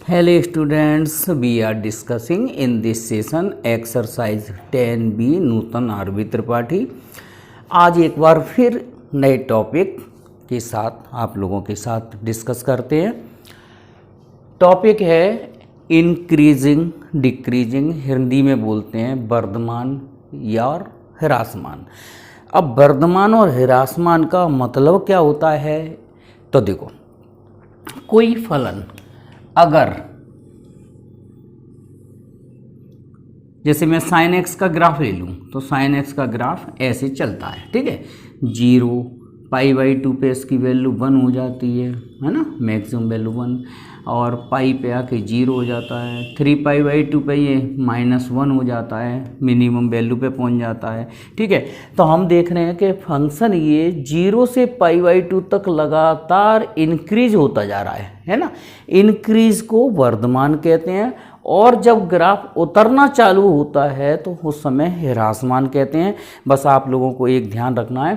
Hello students, we are discussing in this session exercise 10B Nutan RB Tripathi. आज एक बार फिर नए टॉपिक के साथ आप लोगों के साथ डिस्कस करते हैं। टॉपिक है इंक्रीजिंग डिक्रीजिंग, हिंदी में बोलते हैं वर्धमान या ह्रासमान। अब वर्धमान और ह्रासमान का मतलब क्या होता है? तो देखो, कोई फलन अगर जैसे मैं साइन एक्स का ग्राफ ले लूँ तो साइन एक्स का ग्राफ ऐसे चलता है, ठीक है। 0 π/2 पे इसकी वैल्यू 1 हो जाती है ना, मैक्सिमम वैल्यू 1, और पाई पे आके 0 हो जाता है। 3 π/2 पे ये -1 हो जाता है, मिनिमम वैल्यू पे पहुंच जाता है, ठीक है। तो हम देख रहे हैं कि फंक्शन ये 0 से π/2 तक लगातार इंक्रीज होता जा रहा है ना। इंक्रीज को वर्धमान कहते हैं, और जब ग्राफ उतरना चालू होता है तो उस समय ह्रासमान कहते हैं। बस आप लोगों को एक ध्यान रखना है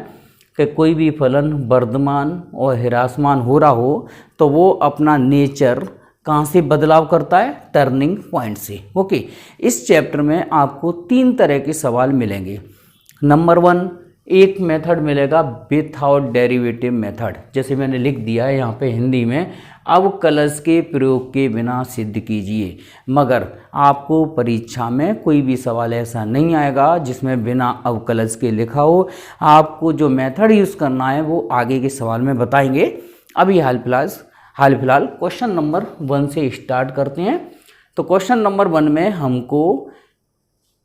कि कोई भी फलन वर्धमान और ह्रासमान हो रहा हो तो वो अपना नेचर कहाँ से बदलाव करता है? टर्निंग पॉइंट से। ओके, इस चैप्टर में आपको 3 तरह के सवाल मिलेंगे। नंबर 1, एक मेथड मिलेगा विथआउट डेरिवेटिव मेथड, जैसे मैंने लिख दिया है यहाँ पे हिंदी में, अवकलज के प्रयोग के बिना सिद्ध कीजिए। मगर आपको परीक्षा में कोई भी सवाल ऐसा नहीं आएगा जिसमें बिना अवकलज के लिखा हो। आपको जो मेथड यूज़ करना है वो आगे के सवाल में बताएंगे। अभी हाल फिलहाल क्वेश्चन नंबर 1 से स्टार्ट करते हैं। तो क्वेश्चन नंबर 1 में हमको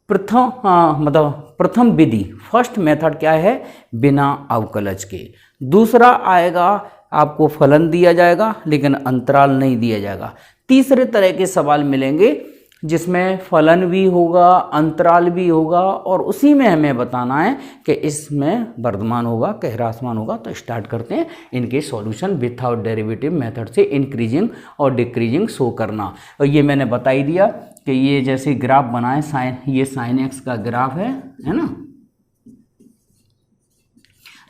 प्रथम विधि, फर्स्ट मेथड क्या है? बिना अवकलज के। दूसरा आएगा, आपको फलन दिया जाएगा लेकिन अंतराल नहीं दिया जाएगा। तीसरे तरह के सवाल मिलेंगे जिसमें फलन भी होगा, अंतराल भी होगा, और उसी में हमें बताना है कि इसमें वर्धमान होगा कि ह्रासमान होगा। तो स्टार्ट करते हैं इनके सॉल्यूशन विथआउट डेरिवेटिव मेथड से इंक्रीजिंग और डिक्रीजिंग शो करना। और ये मैंने बता ही दिया कि ये जैसे ग्राफ बनाए, ये साइन एक्स का ग्राफ है ना।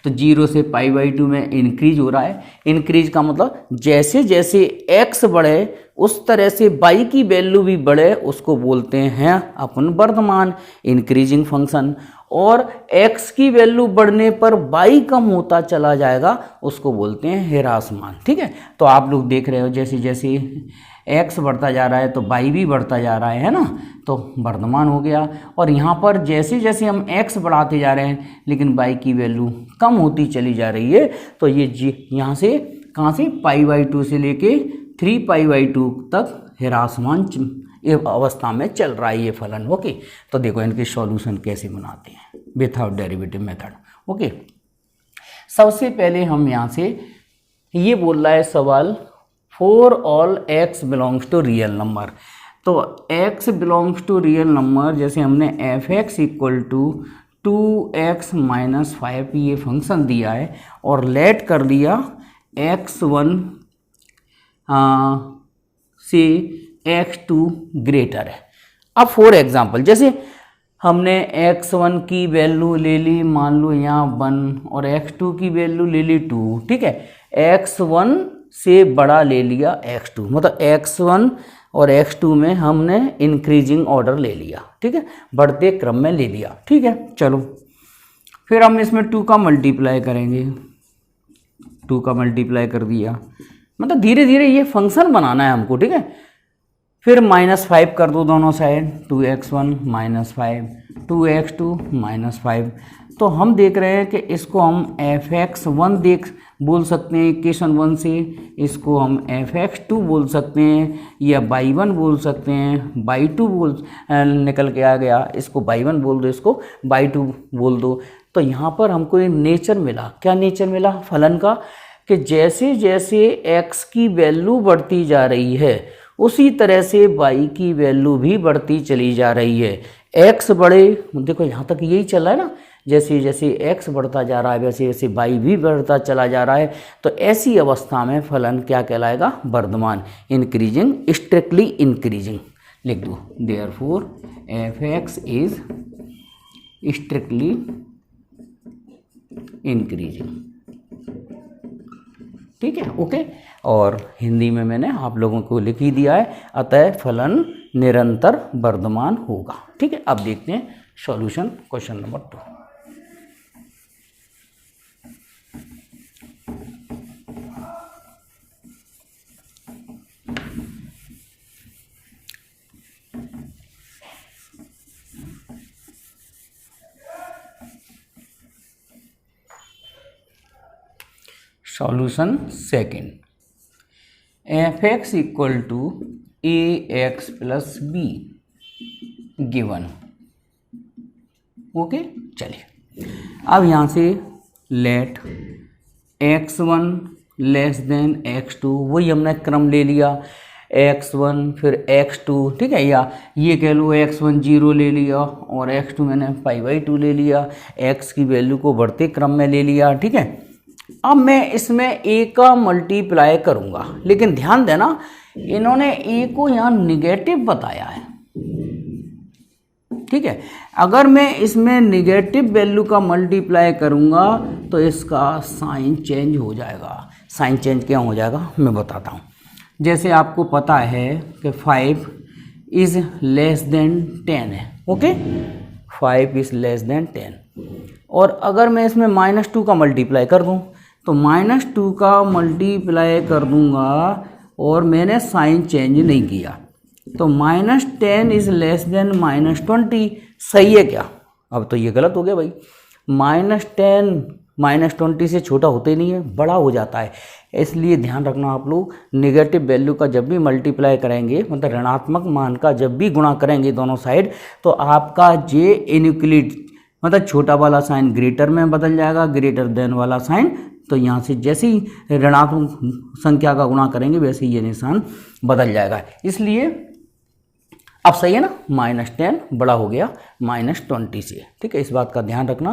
तो 0 से π/2 में इंक्रीज हो रहा है। इंक्रीज का मतलब जैसे जैसे x बढ़े उस तरह से y की वैल्यू भी बढ़े, उसको बोलते हैं अपन वर्धमान, इंक्रीजिंग फंक्शन। और x की वैल्यू बढ़ने पर y कम होता चला जाएगा, उसको बोलते हैं ह्रासमान, ठीक है। तो आप लोग देख रहे हो जैसे जैसे x बढ़ता जा रहा है तो y भी बढ़ता जा रहा है ना, तो वर्धमान हो गया। और यहाँ पर जैसे जैसे हम x बढ़ाते जा रहे हैं लेकिन y की वैल्यू कम होती चली जा रही है, तो ये यहाँ से कहाँ से π/2 से लेके 3 π/2 तक ह्रासमान अवस्था में चल रहा है ये फलन। ओके, तो देखो इनके सॉल्यूशन कैसे बनाते हैं विथआउट डेरिवेटिव मेथड। ओके, सबसे पहले हम यहाँ से ये बोल रहा है सवाल, for all x belongs to real number. तो x belongs to real number, जैसे हमने f(x) = 2x - 5 ये फंक्शन दिया है और लेट कर दिया x1 से x2 ग्रेटर है। अब फॉर एग्जांपल, जैसे हमने x1 की वैल्यू ले ली, मान लो यहाँ 1, और x2 की वैल्यू ले ली 2, ठीक है। x1 से बड़ा ले लिया x2, मतलब x1 और x2 में हमने इंक्रीजिंग ऑर्डर ले लिया, ठीक है, बढ़ते क्रम में ले लिया, ठीक है। चलो फिर हम इसमें 2 का मल्टीप्लाई करेंगे, 2 का मल्टीप्लाई कर दिया, मतलब धीरे धीरे ये फंक्शन बनाना है हमको, ठीक है। फिर -5 कर दो दोनों साइड, 2x1 - 5, 2x2 - 5। तो हम देख रहे हैं कि इसको हम fx1 बोल सकते हैं इक्वेशन 1 से, इसको हम fx2 बोल सकते हैं, या y1 बोल सकते हैं, y2 निकल के आ गया, इसको y1 बोल दो, इसको y2 बोल दो। तो यहाँ पर हमको एक नेचर मिला। क्या नेचर मिला फलन का? कि जैसे जैसे x की वैल्यू बढ़ती जा रही है उसी तरह से y की वैल्यू भी बढ़ती चली जा रही है। x बढ़े, देखो यहाँ तक यही चल रहा है ना, जैसे जैसे x बढ़ता जा रहा है वैसे वैसे y भी बढ़ता चला जा रहा है। तो ऐसी अवस्था में फलन क्या कहलाएगा? वर्धमान, इंक्रीजिंग, स्ट्रिक्टली इंक्रीजिंग। लिख दो, therefore f(x) is strictly increasing. ठीक है, ओके। और हिंदी में मैंने आप लोगों को लिख ही दिया है, अतः फलन निरंतर वर्धमान होगा। ठीक है, अब देखते हैं solution question number 2। Solution second, F X equal to A X plus B given. Okay, चलिए अब यहाँ से late x1 less than x2, वही हमने क्रम ले लिया, x1 फिर x2, ठीक है, या ये कह लो x1 0 ले लिया और x2 मैंने π/2 ले लिया, x की वैल्यू को बढ़ते क्रम में ले लिया। ठीक है, अब मैं इसमें a का मल्टीप्लाई करूंगा, लेकिन ध्यान देना इन्होंने a को यहाँ निगेटिव बताया है। ठीक है, अगर मैं इसमें निगेटिव वैल्यू का मल्टीप्लाई करूंगा तो इसका साइन चेंज हो जाएगा। साइन चेंज क्या हो जाएगा मैं बताता हूँ। जैसे आपको पता है कि 5 इज़ लेस देन 10 है। ओके, 5 इज़ लेस देन 10, और अगर मैं इसमें -2 का मल्टीप्लाई कर दूँ तो -2 का मल्टीप्लाई कर दूंगा और मैंने साइन चेंज नहीं किया तो -10 इज़ लेस देन -20 सही है क्या? अब तो ये गलत हो गया भाई, -10 -20 से छोटा होते नहीं है, बड़ा हो जाता है। इसलिए ध्यान रखना आप लोग, नेगेटिव वैल्यू का जब भी मल्टीप्लाई करेंगे, मतलब ऋणात्मक मान का जब भी गुणा करेंगे दोनों साइड, तो आपका जे इनइक्वलिटी मतलब छोटा वाला साइन ग्रेटर में बदल जाएगा, ग्रेटर देन वाला साइन, तो यहाँ से जैसे ही ऋणात्मक संख्या का गुणा करेंगे वैसे ही ये निशान बदल जाएगा। इसलिए अब सही है ना, -10 बड़ा हो गया -20 से। ठीक है, इस बात का ध्यान रखना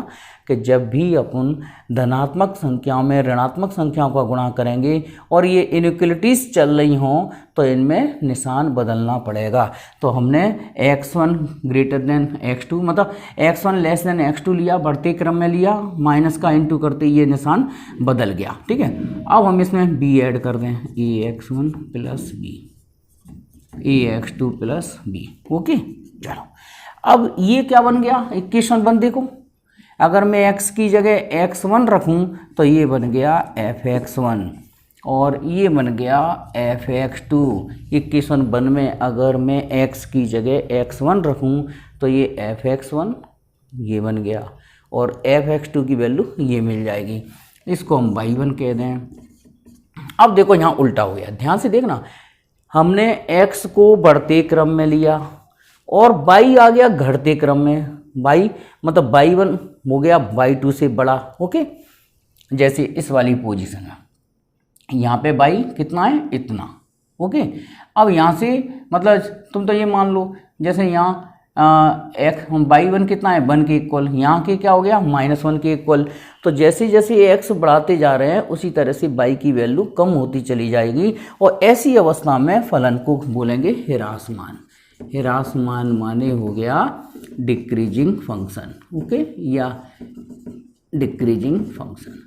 कि जब भी अपन धनात्मक संख्याओं में ऋणात्मक संख्याओं का गुणा करेंगे और ये इनइक्वलिटीज चल रही हों तो इनमें निशान बदलना पड़ेगा। तो हमने x1 ग्रेटर देन x2 मतलब x1 लेस देन x2 लिया, बढ़ते क्रम में लिया, माइनस का इंटू करते ये निशान बदल गया। ठीक है, अब हम इसमें b ऐड कर दें, ax1 plus b ax2 plus b। Okay, चलो अब ये क्या बन गया, इक्वेशन बन देखो, अगर मैं x की जगह x1 रखूं तो ये बन गया fx1 और ये बन गया fx2। इक्वेशन 1 में अगर मैं x की जगह x1 रखूं तो ये fx1 ये बन गया और fx2 की वैल्यू ये मिल जाएगी, इसको हम y1 कह दें। अब देखो यहाँ उल्टा हो गया, ध्यान से देखना, हमने x को बढ़ते क्रम में लिया और y आ गया घटते क्रम में। y मतलब y1 हो गया y2 से बड़ा। ओके, जैसे इस वाली पोजीशन में यहाँ पे y कितना है, इतना। ओके, अब यहाँ से मतलब तुम तो ये मान लो जैसे यहाँ y1 कितना है 1 के इक्वल, यहाँ के क्या हो गया -1 के इक्वल। तो जैसे जैसे x बढ़ाते जा रहे हैं उसी तरह से y की वैल्यू कम होती चली जाएगी और ऐसी अवस्था में फलन को बोलेंगे ह्रासमान। ह्रासमान माने हो गया डिक्रीजिंग फंक्शन। ओके, या डिक्रीजिंग फंक्शन,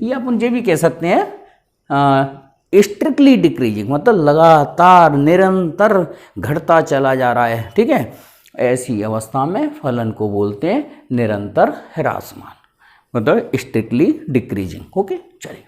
ये अपन ये भी कह सकते हैं स्ट्रिक्टली डिक्रीजिंग, मतलब लगातार निरंतर घटता चला जा रहा है। ठीक है, ऐसी अवस्था में फलन को बोलते हैं निरंतर ह्रासमान, मतलब स्ट्रिक्टली डिक्रीजिंग। ओके, चलिए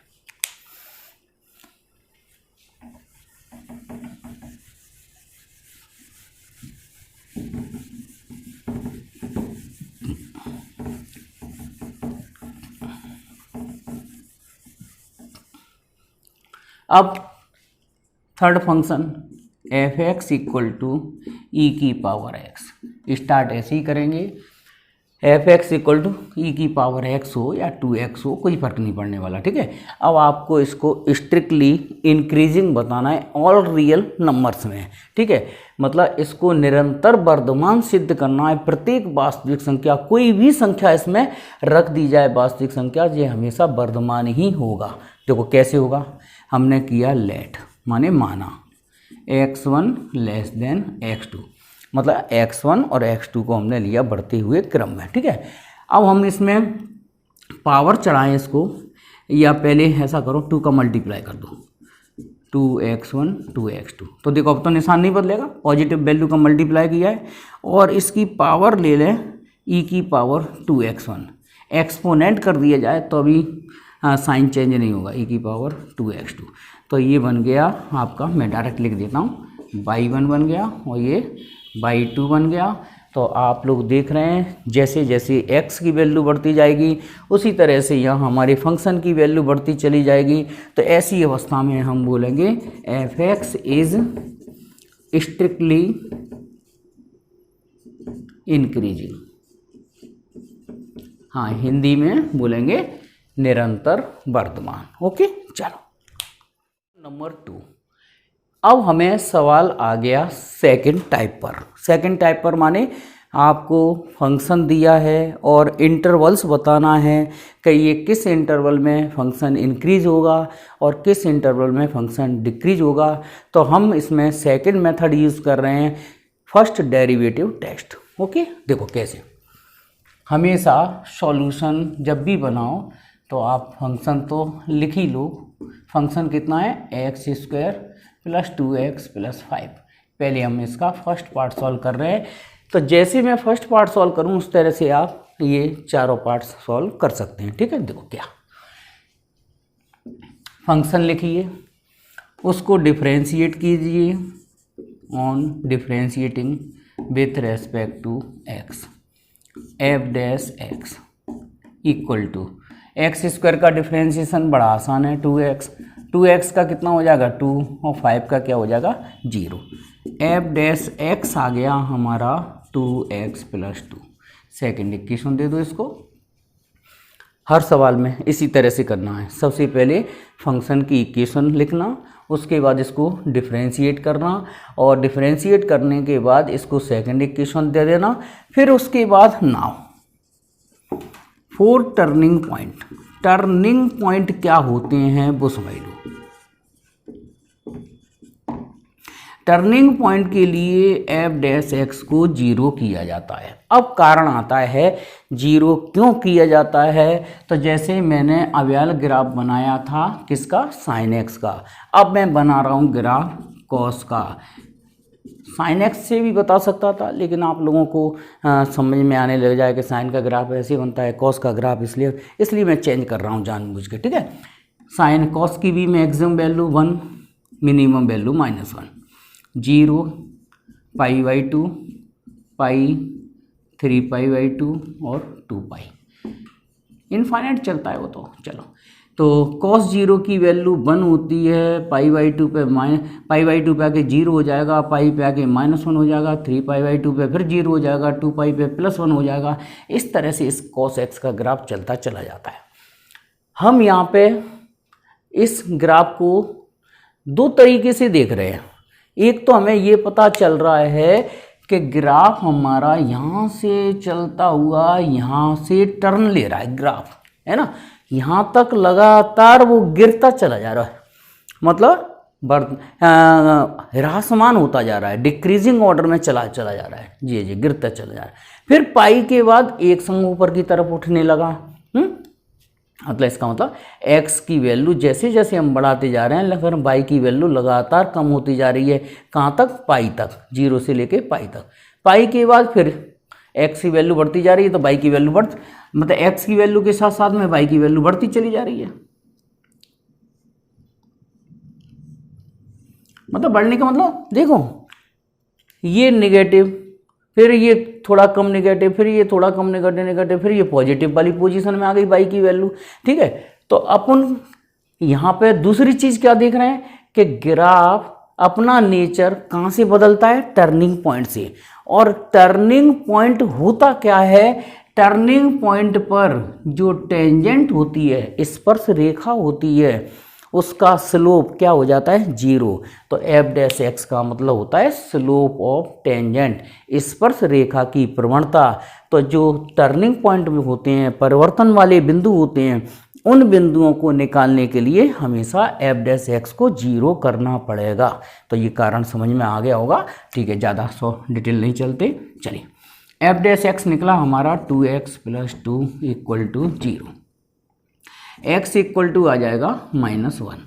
अब third function f(x) equal to E की पावर x, स्टार्ट ऐसे ही करेंगे। f(x) इक्वल टू ई की पावर x हो या 2x हो, कोई फर्क नहीं पड़ने वाला। ठीक है, अब आपको इसको स्ट्रिक्टली इंक्रीजिंग बताना है ऑल रियल नंबर्स में। ठीक है, मतलब इसको निरंतर वर्धमान सिद्ध करना है। प्रत्येक वास्तविक संख्या, कोई भी संख्या इसमें रख दी जाए वास्तविक संख्या, ये हमेशा वर्धमान ही होगा। देखो कैसे होगा, हमने किया लेट माने माना x1 लेस देन x2, मतलब x1 और x2 को हमने लिया बढ़ते हुए क्रम में। ठीक है, अब हम इसमें पावर चढ़ाएं इसको, या पहले ऐसा करो 2 का मल्टीप्लाई कर दो, 2x1 2x2, तो देखो अब तो निशान नहीं बदलेगा, पॉजिटिव वैल्यू का मल्टीप्लाई किया है और इसकी पावर ले लें e की पावर 2x1, एक्सपोनेंट कर दिया जाए तो अभी साइन चेंज नहीं होगा, e की पावर 2x2। तो ये बन गया आपका, मैं डायरेक्ट लिख देता हूँ, y1 बन गया और ये y2 बन गया। तो आप लोग देख रहे हैं जैसे जैसे x की वैल्यू बढ़ती जाएगी उसी तरह से यहाँ हमारे फंक्शन की वैल्यू बढ़ती चली जाएगी। तो ऐसी अवस्था में हम बोलेंगे f(x) इज स्ट्रिक्टली इंक्रीजिंग। हाँ, हिंदी में बोलेंगे निरंतर वर्धमान। ओके, चलो नंबर 2। अब हमें सवाल आ गया सेकंड टाइप पर। सेकंड टाइप पर माने आपको फंक्शन दिया है और इंटरवल्स बताना है कि ये किस इंटरवल में फंक्शन इंक्रीज होगा और किस इंटरवल में फंक्शन डिक्रीज होगा। तो हम इसमें सेकंड मेथड यूज़ कर रहे हैं, फर्स्ट डेरिवेटिव टेस्ट। ओके, देखो कैसे। हमेशा सॉल्यूशन जब भी बनाओ तो आप फंक्शन तो लिख ही लो। फंक्शन कितना है, x² + 2x + 5। पहले हम इसका फर्स्ट पार्ट सॉल्व कर रहे हैं। तो जैसे मैं फर्स्ट पार्ट सॉल्व करूं उस तरह से आप ये चारों पार्ट्स सॉल्व कर सकते हैं। ठीक है, देखो क्या, फंक्शन लिखिए, उसको डिफरेंशिएट कीजिए on differentiating with respect to x, f' equal to x² का डिफरेंशिएशन बड़ा आसान है, 2x का कितना हो जाएगा 2 और 5 का क्या हो जाएगा 0। f' आ गया हमारा 2x + 2। सेकेंड इक्वेशन दे दो इसको। हर सवाल में इसी तरह से करना है, सबसे पहले फंक्शन की इक्वेशन लिखना, उसके बाद इसको डिफरेंशिएट करना और डिफरेंशिएट करने के बाद इसको सेकेंड इक्वेशन दे देना। फिर उसके बाद now for turning point. Turning point क्या होते हैं वो समझ लो। टर्निंग पॉइंट के लिए f' को 0 किया जाता है। अब कारण आता है 0 क्यों किया जाता है। तो जैसे मैंने अवयल ग्राफ बनाया था किसका, sin x का, अब मैं बना रहा हूँ ग्राफ cos का। sin x से भी बता सकता था लेकिन आप लोगों को समझ में आने लग जाए कि साइन का ग्राफ ऐसे बनता है, cos का ग्राफ इसलिए मैं चेंज कर रहा हूँ जानबूझ के। ठीक है, sin cos की भी मैक्सिमम वैल्यू 1, मिनिमम वैल्यू -1, 0, π/2, पाई, 3π/2 और 2π, इनफाइनाइट चलता है वो तो। चलो, तो cos 0 की वैल्यू 1 होती है, π/2 पे आके 0 हो जाएगा, पाई पे आके -1 हो जाएगा, 3π/2 पे फिर 0 हो जाएगा, 2π पे +1 हो जाएगा। इस तरह से इस cos x का ग्राफ चलता चला जाता है। हम यहाँ पे इस ग्राफ को दो तरीके से देख रहे हैं। एक तो हमें ये पता चल रहा है कि ग्राफ हमारा यहाँ से चलता हुआ यहाँ से टर्न ले रहा है, ग्राफ है ना, यहाँ तक लगातार वो गिरता चला जा रहा है, मतलब ह्रासमान होता जा रहा है, डिक्रीजिंग ऑर्डर में चला जा रहा है, जी गिरता चला जा रहा है। फिर पाई के बाद एक संग ऊपर की तरफ उठने लगा। मतलब इसका मतलब x की वैल्यू जैसे जैसे हम बढ़ाते जा रहे हैं लेकिन y की वैल्यू लगातार कम होती जा रही है। कहाँ तक, पाई तक, 0 से लेके पाई तक। पाई के बाद फिर x की वैल्यू बढ़ती जा रही है तो y की वैल्यू मतलब x की वैल्यू के साथ साथ में y की वैल्यू बढ़ती चली जा रही है। मतलब बढ़ने का मतलब देखो, ये नेगेटिव, फिर ये थोड़ा कम नेगेटिव, फिर ये थोड़ा कम नेगेटिव, फिर ये पॉजिटिव वाली पोजीशन में आ गई y की वैल्यू। ठीक है, तो अपन यहाँ पे दूसरी चीज़ क्या देख रहे हैं कि ग्राफ अपना नेचर कहाँ से बदलता है, टर्निंग पॉइंट से। और टर्निंग पॉइंट होता क्या है, टर्निंग पॉइंट पर जो टेंजेंट होती है, स्पर्श रेखा होती है, उसका स्लोप क्या हो जाता है 0। तो f' का मतलब होता है स्लोप ऑफ टेंजेंट, स्पर्श रेखा की प्रवणता। तो जो टर्निंग पॉइंट में होते हैं, परिवर्तन वाले बिंदु होते हैं, उन बिंदुओं को निकालने के लिए हमेशा f' को 0 करना पड़ेगा। तो ये कारण समझ में आ गया होगा। ठीक है, ज़्यादा डिटेल नहीं चलते, चलिए। f' निकला हमारा 2x + 2 = 0। x इक्वल टू आ जाएगा -1,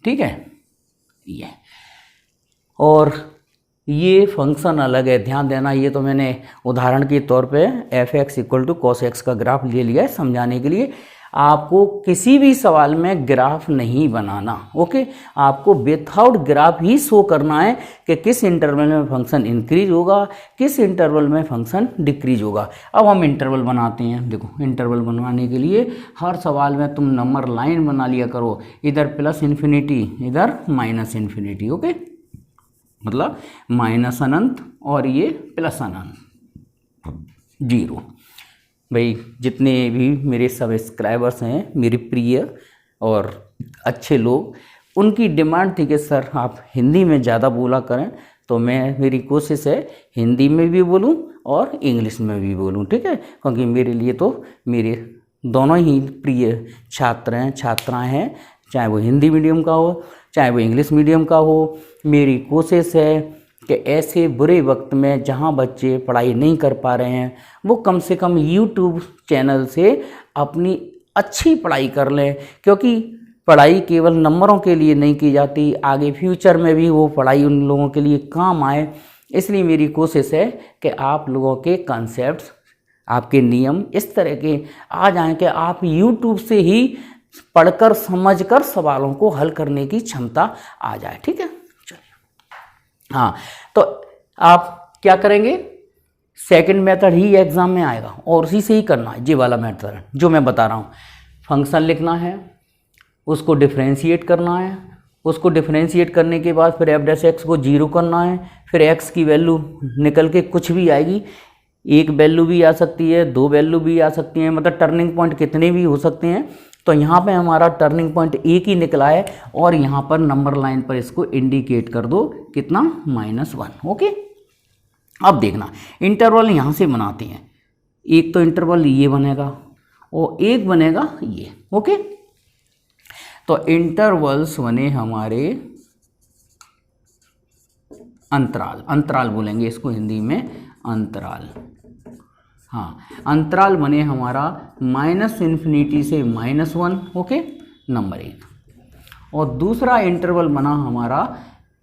ठीक है ये। और ये फंक्शन अलग है, ध्यान देना, ये तो मैंने उदाहरण के तौर पे f(x equal to cos x का ग्राफ ले लिया है समझाने के लिए। आपको किसी भी सवाल में ग्राफ नहीं बनाना, ओके। आपको विथआउट ग्राफ ही शो करना है कि किस इंटरवल में फंक्शन इंक्रीज होगा, किस इंटरवल में फंक्शन डिक्रीज होगा। अब हम इंटरवल बनाते हैं। देखो, इंटरवल बनवाने के लिए हर सवाल में तुम नंबर लाइन बना लिया करो, इधर प्लस इन्फिनिटी इधर माइनस इन्फिनिटी, ओके। मतलब माइनस अनंत और ये प्लस अनंत 0। भाई जितने भी मेरे सब्सक्राइबर्स हैं, मेरे प्रिय और अच्छे लोग, उनकी डिमांड थी कि सर आप हिंदी में ज़्यादा बोला करें, तो मेरी कोशिश है हिंदी में भी बोलूं और इंग्लिश में भी बोलूं, ठीक है। क्योंकि मेरे लिए तो मेरे दोनों ही प्रिय छात्र हैं, छात्राएं हैं, चाहे वो हिंदी मीडियम का हो चाहे वो इंग्लिश मीडियम का हो। मेरी कोशिश है कि ऐसे बुरे वक्त में जहां बच्चे पढ़ाई नहीं कर पा रहे हैं, वो कम से कम यूट्यूब चैनल से अपनी अच्छी पढ़ाई कर लें, क्योंकि पढ़ाई केवल नंबरों के लिए नहीं की जाती, आगे फ्यूचर में भी वो पढ़ाई उन लोगों के लिए काम आए। इसलिए मेरी कोशिश है कि आप लोगों के कॉन्सेप्ट्स, आपके नियम इस तरह के आ जाएं कि आप यूट्यूब से ही पढ़कर समझकर सवालों को हल करने की क्षमता आ जाए, ठीक है। चलिए, हाँ, तो आप क्या करेंगे, सेकंड मेथड ही एग्जाम में आएगा और उसी से ही करना है, ये वाला मेथड जो मैं बता रहा हूँ। फंक्शन लिखना है, उसको डिफरेंशिएट करना है, उसको डिफरेंशिएट करने के बाद फिर f' को 0 करना है, फिर x की वैल्यू निकल के कुछ भी आएगी, एक वैल्यू भी आ सकती है, दो वैल्यू भी आ सकती हैं, मतलब टर्निंग पॉइंट कितने भी हो सकते हैं। तो यहाँ पे हमारा टर्निंग पॉइंट एक ही निकला है और यहाँ पर नंबर लाइन पर इसको इंडिकेट कर दो, कितना, -1, ओके। अब देखना, इंटरवल यहाँ से बनाते हैं। एक तो इंटरवल ये बनेगा और एक बनेगा ये, ओके। तो इंटरवल्स बने हमारे अंतराल, अंतराल बोलेंगे इसको हिंदी में, अंतराल। हाँ, अंतराल बने हमारा -∞ से -1, ओके, नंबर 1। और दूसरा इंटरवल बना हमारा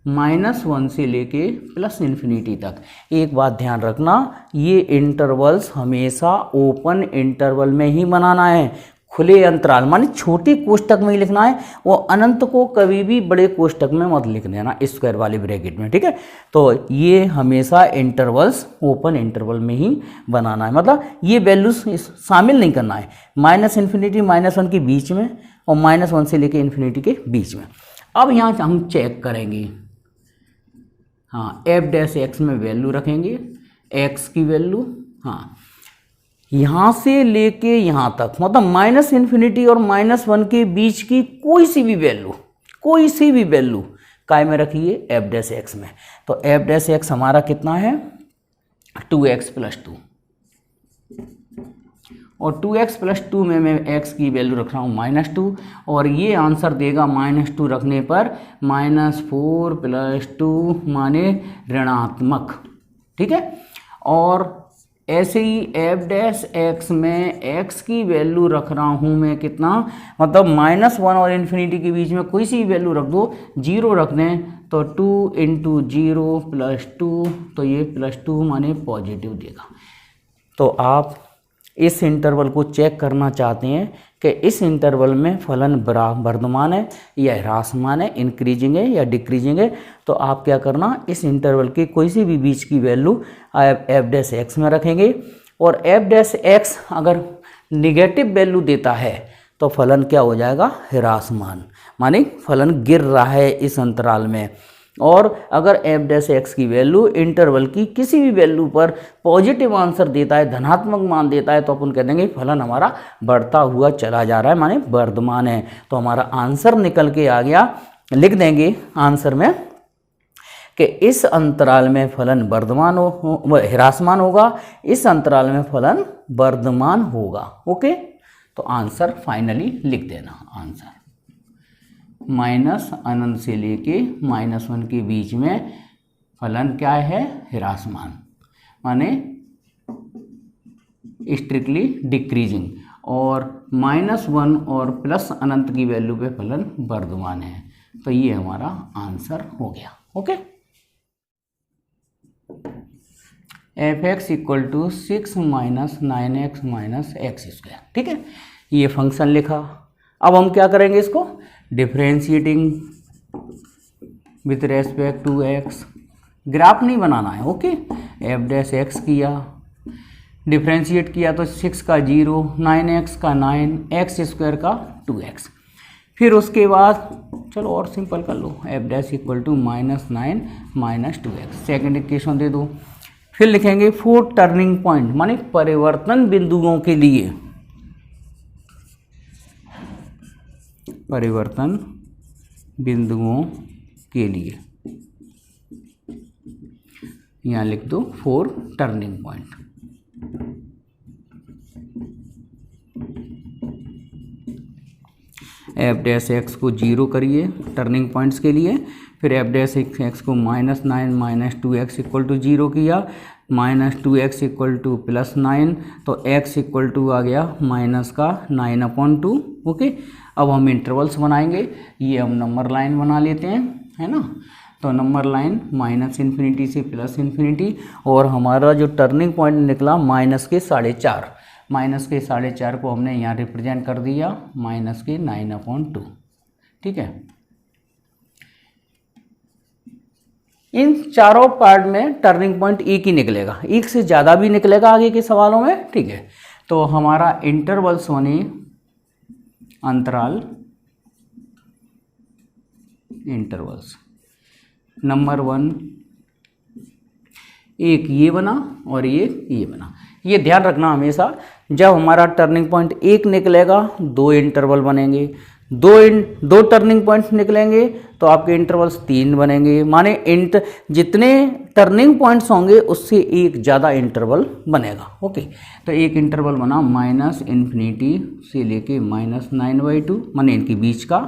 -1 से लेके +∞ तक। एक बात ध्यान रखना, ये इंटरवल्स हमेशा ओपन इंटरवल में ही बनाना है, खुले अंतराल माने छोटे कोष्टक में ही लिखना है। वो अनंत को कभी भी बड़े कोष्टक में मत लिख देना, स्क्वायर वाले ब्रैकेट में, ठीक है। तो ये हमेशा इंटरवल्स ओपन इंटरवल में ही बनाना है, मतलब ये वैल्यूज शामिल नहीं करना है, -∞ -1 के बीच में और -1 से लेके इन्फिनिटी के बीच में। अब यहाँ हम चेक करेंगे, हाँ, f' में वैल्यू रखेंगे, x की वैल्यू, हाँ, यहाँ से लेके यहाँ तक, मतलब -∞ और -1 के बीच की कोई सी भी वैल्यू काय में रखिए, f' में। तो f' हमारा कितना है, 2x + 2, और 2x + 2 में मैं x की वैल्यू रख रहा हूँ -2, और ये आंसर देगा -2 रखने पर -4 + 2 माने ऋणात्मक, ठीक है। और ऐसे ही f' में x की वैल्यू रख रहा हूँ मैं कितना, मतलब -1 और इन्फिनिटी के बीच में कोई सी वैल्यू रख दो, 0 रख दें, तो 2 × 0 + 2, तो ये +2 माने पॉजिटिव देगा। तो आप इस इंटरवल को चेक करना चाहते हैं कि इस इंटरवल में फलन वर्धमान है या ह्रासमान है, इंक्रीजिंग है या डिक्रीजिंग है, तो आप क्या करना, इस इंटरवल के कोई सी भी बीच की वैल्यू f' में रखेंगे। और f' अगर निगेटिव वैल्यू देता है तो फलन क्या हो जाएगा, ह्रासमान, माने फलन गिर रहा है इस अंतराल में। और अगर f' की वैल्यू इंटरवल की किसी भी वैल्यू पर पॉजिटिव आंसर देता है, धनात्मक मान देता है, तो अपन कह देंगे फलन हमारा बढ़ता हुआ चला जा रहा है, माने वर्धमान है। तो हमारा आंसर निकल के आ गया, लिख देंगे आंसर में कि इस अंतराल में फलन वर्धमान ह्रासमान होगा, इस अंतराल में फलन वर्धमान होगा, ओके। तो आंसर फाइनली लिख देना, आंसर -∞ से लेके -1 के बीच में फलन क्या है, ह्रासमान, माने स्ट्रिक्टली डिक्रीजिंग। और -1 और प्लस अनंत की वैल्यू पे फलन वर्धमान है। तो ये हमारा आंसर हो गया। Okay, f(x) = 6 - 9x - x²। ठीक है, ये फंक्शन लिखा। अब हम क्या करेंगे, इसको differentiating with respect to x, graph नहीं बनाना है। ओके, f' किया, डिफ्रेंशिएट किया तो 6 का 0, 9x का 9, x² का 2x। फिर उसके बाद चलो और सिंपल कर लो, f' = -9 - 2x। सेकेंड इक्वेशन दे दो। फिर लिखेंगे 4 टर्निंग पॉइंट, माने परिवर्तन बिंदुओं के लिए, परिवर्तन बिंदुओं के लिए यहाँ लिख दो 4 टर्निंग पॉइंट। f' को 0 करिए टर्निंग पॉइंट्स के लिए, फिर f' को -9 - 2x = 0 किया, -2x = +9, तो x = आ गया -9/2। ओके, अब हम इंटरवल्स बनाएंगे। ये हम नंबर लाइन बना लेते हैं, है ना। तो नंबर लाइन -∞ से +∞, और हमारा जो टर्निंग पॉइंट निकला -4, -4 को हमने यहाँ रिप्रेजेंट कर दिया -9/2। ठीक है, इन चारों पार्ट में टर्निंग पॉइंट एक ही निकलेगा, एक से ज़्यादा भी निकलेगा आगे के सवालों में। ठीक है, तो हमारा इंटरवल्स बने अंतराल, इंटरवल्स। नंबर 1 एक ये बना और ये बना। ये ध्यान रखना हमेशा, जब हमारा टर्निंग पॉइंट एक निकलेगा 2 इंटरवल बनेंगे, दो टर्निंग पॉइंट्स निकलेंगे तो आपके इंटरवल्स 3 बनेंगे। माने जितने टर्निंग पॉइंट्स होंगे उससे एक ज़्यादा इंटरवल बनेगा। ओके, तो एक इंटरवल बना -∞ से लेके -9/2, माने इनके बीच का,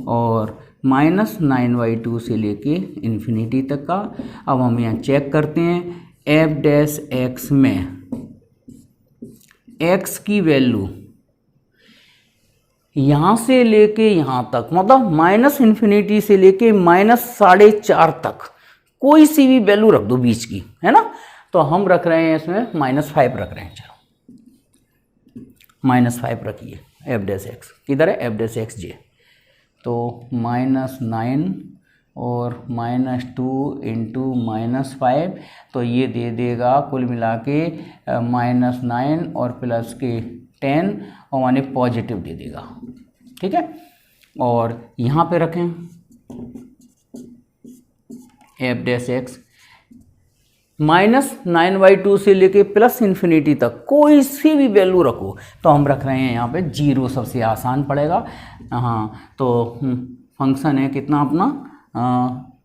और -9/2 से लेके इन्फिनिटी तक का। अब हम यहाँ चेक करते हैं, f' में x की वैल्यू यहाँ से लेके यहाँ तक, मतलब -∞ से लेके -4.5 तक कोई सी भी वैल्यू रख दो बीच की, है ना। तो हम रख रहे हैं इसमें -5 रख रहे हैं। चलो -5 रखिए, f' किधर है, f'(j). तो -9 और -2 × -5, तो ये दे देगा कुल मिला के -9 और प्लस के 10, और माने पॉजिटिव दे देगा। ठीक है, और यहाँ पे रखें f' -9/2 से लेके +∞ तक कोई सी भी वैल्यू रखो, तो हम रख रहे हैं यहाँ पे 0, सबसे आसान पड़ेगा। हाँ, तो फंक्शन है कितना अपना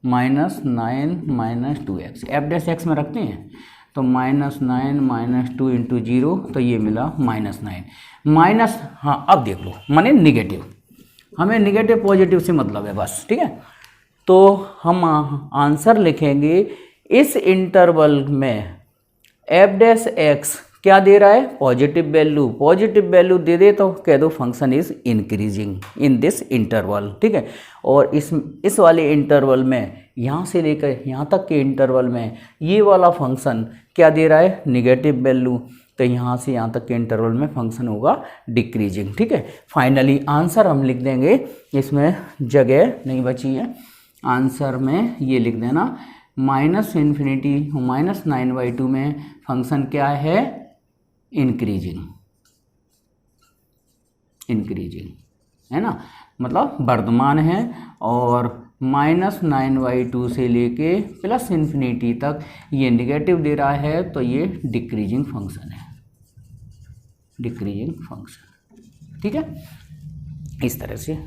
-9 - 2x, f' में रखते हैं, तो -9 - 2 × 0, तो ये मिला -9 हाँ अब देख लो, माने निगेटिव, हमें निगेटिव पॉजिटिव से मतलब है बस। ठीक है, तो हम आंसर लिखेंगे इस इंटरवल में f' क्या दे रहा है, पॉजिटिव वैल्यू दे दे तो कह दो function is increasing in this interval. ठीक है, और इस वाले इंटरवल में यहाँ से लेकर यहाँ तक के इंटरवल में ये वाला फंक्शन क्या दे रहा है, नेगेटिव वैल्यू, तो यहाँ से यहाँ तक के इंटरवल में फंक्शन होगा डिक्रीजिंग। ठीक है, फाइनली आंसर हम लिख देंगे, इसमें जगह नहीं बची है, आंसर में ये लिख देना -∞ -9/2 में फंक्शन क्या है, इंक्रीजिंग, है ना, मतलब वर्धमान है, और -9/2 से लेके +∞ तक ये निगेटिव दे रहा है, तो ये डिक्रीजिंग फंक्शन है, ठीक है। इस तरह से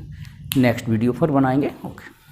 नेक्स्ट वीडियो पर बनाएंगे। ओके।